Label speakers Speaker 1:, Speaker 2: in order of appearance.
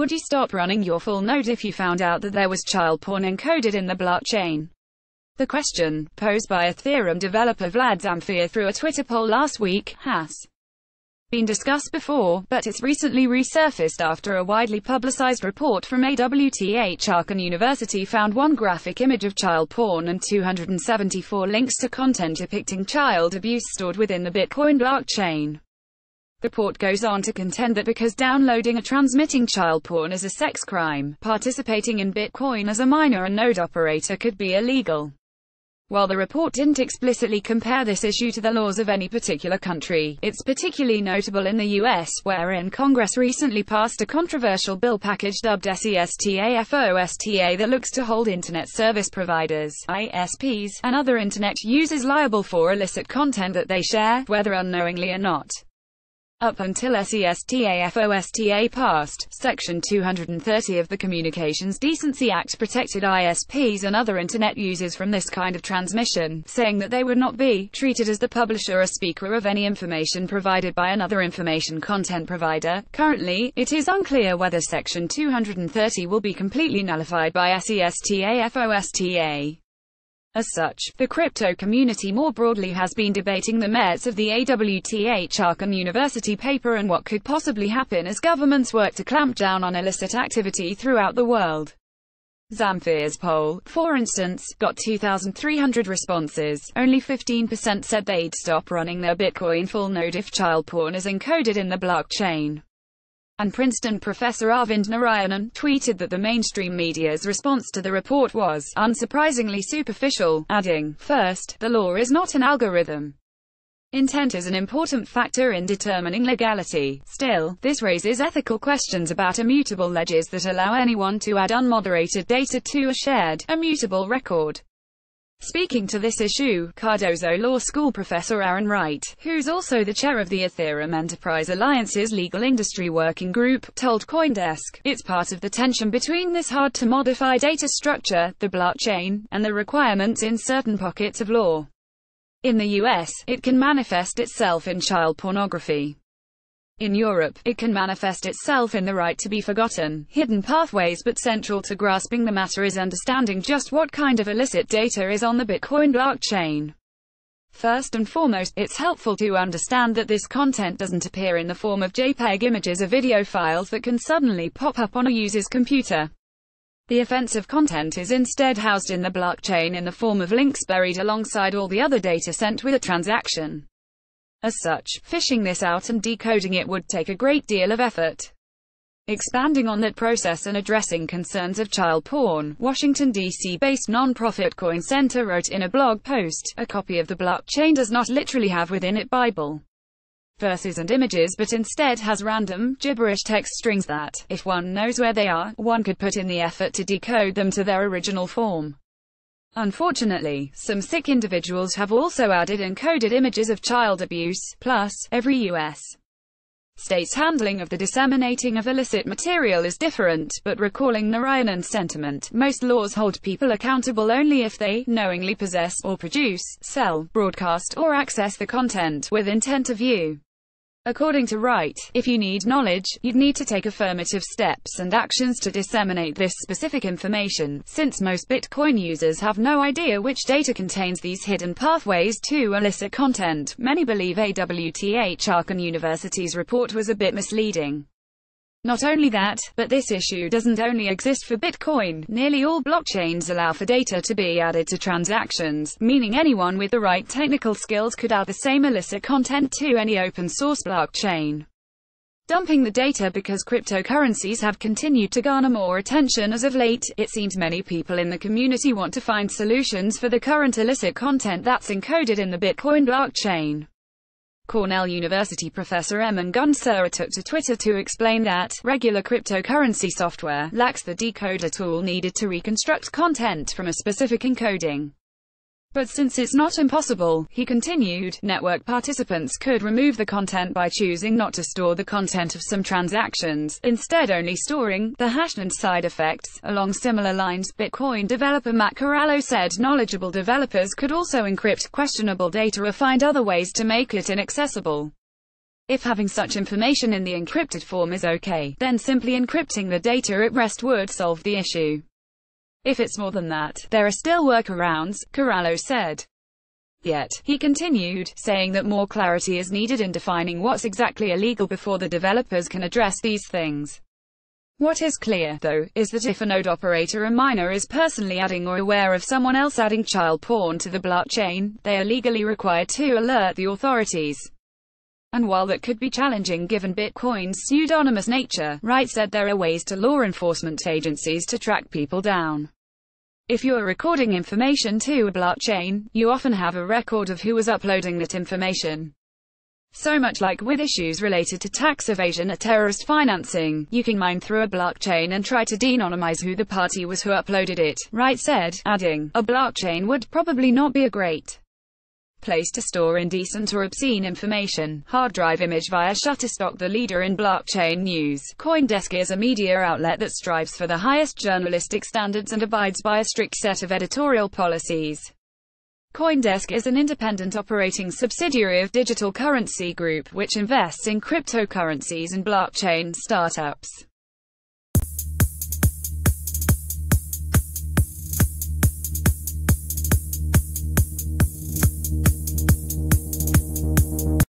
Speaker 1: Would you stop running your full node if you found out that there was child porn encoded in the blockchain? The question, posed by Ethereum developer Vlad Zamfir through a Twitter poll last week, has been discussed before, but it's recently resurfaced after a widely publicized report from AWTH Aachen University found one graphic image of child porn and 274 links to content depicting child abuse stored within the Bitcoin blockchain. The report goes on to contend that because downloading or transmitting child porn is a sex crime, participating in Bitcoin as a miner and node operator could be illegal. While the report didn't explicitly compare this issue to the laws of any particular country, it's particularly notable in the US, wherein Congress recently passed a controversial bill package dubbed SESTAFOSTA that looks to hold Internet Service Providers, ISPs, and other Internet users liable for illicit content that they share, whether unknowingly or not. Up until SESTAFOSTA passed, Section 230 of the Communications Decency Act protected ISPs and other Internet users from this kind of transmission, saying that they would not be treated as the publisher or speaker of any information provided by another information content provider. Currently, it is unclear whether Section 230 will be completely nullified by SESTAFOSTA. As such, the crypto community more broadly has been debating the merits of the AWTH Aachen University paper and what could possibly happen as governments work to clamp down on illicit activity throughout the world. Zamfir's poll, for instance, got 2,300 responses. Only 15% said they'd stop running their Bitcoin full node if child porn is encoded in the blockchain. And Princeton professor Arvind Narayanan tweeted that the mainstream media's response to the report was, unsurprisingly, superficial, adding, "First, the law is not an algorithm. Intent is an important factor in determining legality. Still, this raises ethical questions about immutable ledgers that allow anyone to add unmoderated data to a shared, immutable record." Speaking to this issue, Cardozo Law School professor Aaron Wright, who's also the chair of the Ethereum Enterprise Alliance's Legal Industry Working Group, told CoinDesk, "It's part of the tension between this hard-to-modify data structure, the blockchain, and the requirements in certain pockets of law. In the US, it can manifest itself in child pornography. In Europe, it can manifest itself in the right to be forgotten, hidden pathways, but central to grasping the matter is understanding just what kind of illicit data is on the Bitcoin blockchain. First and foremost, it's helpful to understand that this content doesn't appear in the form of JPEG images or video files that can suddenly pop up on a user's computer. The offensive content is instead housed in the blockchain in the form of links buried alongside all the other data sent with a transaction. As such, fishing this out and decoding it would take a great deal of effort." Expanding on that process and addressing concerns of child porn, Washington, D.C.-based non-profit Coin Center wrote in a blog post, "A copy of the blockchain does not literally have within it Bible verses and images but instead has random, gibberish text strings that, if one knows where they are, one could put in the effort to decode them to their original form. Unfortunately, some sick individuals have also added encoded images of child abuse. Plus, every U.S. state's handling of the disseminating of illicit material is different, but recalling Narayanan's sentiment, most laws hold people accountable only if they knowingly possess, or produce, sell, broadcast, or access the content with intent to view. According to Wright, if you need knowledge, you'd need to take affirmative steps and actions to disseminate this specific information, since most Bitcoin users have no idea which data contains these hidden pathways to illicit content. Many believe AWTH Aachen University's report was a bit misleading. Not only that, but this issue doesn't only exist for Bitcoin. Nearly all blockchains allow for data to be added to transactions, meaning anyone with the right technical skills could add the same illicit content to any open-source blockchain. Dumping the data. Because cryptocurrencies have continued to garner more attention as of late, it seems many people in the community want to find solutions for the current illicit content that's encoded in the Bitcoin blockchain. Cornell University professor Eamon Gunsera took to Twitter to explain that regular cryptocurrency software lacks the decoder tool needed to reconstruct content from a specific encoding. But since it's not impossible, he continued, network participants could remove the content by choosing not to store the content of some transactions, instead only storing the hash and side effects. Along similar lines, Bitcoin developer Matt Corallo said knowledgeable developers could also encrypt questionable data or find other ways to make it inaccessible. If having such information in the encrypted form is okay, then simply encrypting the data at rest would solve the issue. If it's more than that, there are still workarounds, Corallo said. Yet, he continued, saying that more clarity is needed in defining what's exactly illegal before the developers can address these things. What is clear, though, is that if a node operator or miner is personally adding or aware of someone else adding child porn to the blockchain, they are legally required to alert the authorities. And while that could be challenging given Bitcoin's pseudonymous nature, Wright said there are ways to law enforcement agencies to track people down. If you're recording information to a blockchain, you often have a record of who was uploading that information. So much like with issues related to tax evasion or terrorist financing, you can mine through a blockchain and try to de-anonymize who the party was who uploaded it, Wright said, adding, a blockchain would probably not be a great place to store indecent or obscene information. Hard drive image via Shutterstock. The leader in blockchain news, CoinDesk is a media outlet that strives for the highest journalistic standards and abides by a strict set of editorial policies. CoinDesk is an independent operating subsidiary of Digital Currency Group, which invests in cryptocurrencies and blockchain startups.